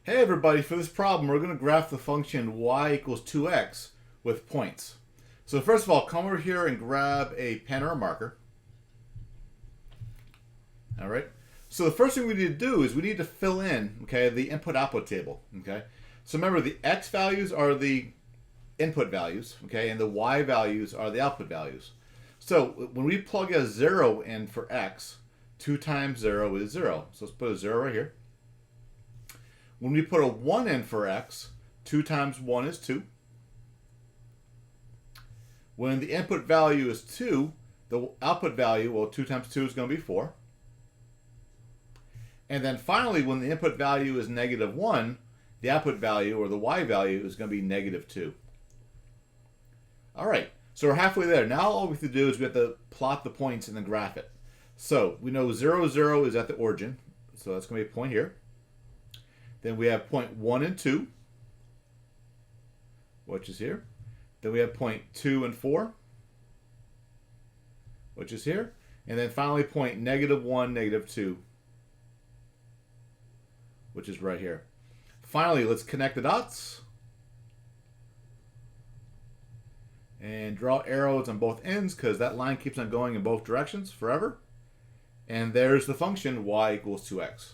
Hey everybody, for this problem we're going to graph the function y equals 2x with points. So first of all, come over here and grab a pen or a marker. Alright, so the first thing we need to do is we need to fill in, okay, the input-output table. Okay, so remember the x values are the input values, okay, and the y values are the output values. So when we plug a 0 in for x, 2 times 0 is 0. So let's put a 0 right here. When we put a 1 in for x, 2 times 1 is 2. When the input value is 2, the output value, well, 2 times 2 is going to be 4. And then finally, when the input value is negative 1, the output value, or the y value, is going to be negative 2. All right, so we're halfway there. Now all we have to do is we have to plot the points and then graph it. So we know 0, 0 is at the origin, so that's going to be a point here. Then we have point 1 and 2, which is here. Then we have point 2 and 4, which is here. And then finally point negative 1, negative 2, which is right here. Finally, let's connect the dots. And draw arrows on both ends because that line keeps on going in both directions forever. And there's the function y equals 2x.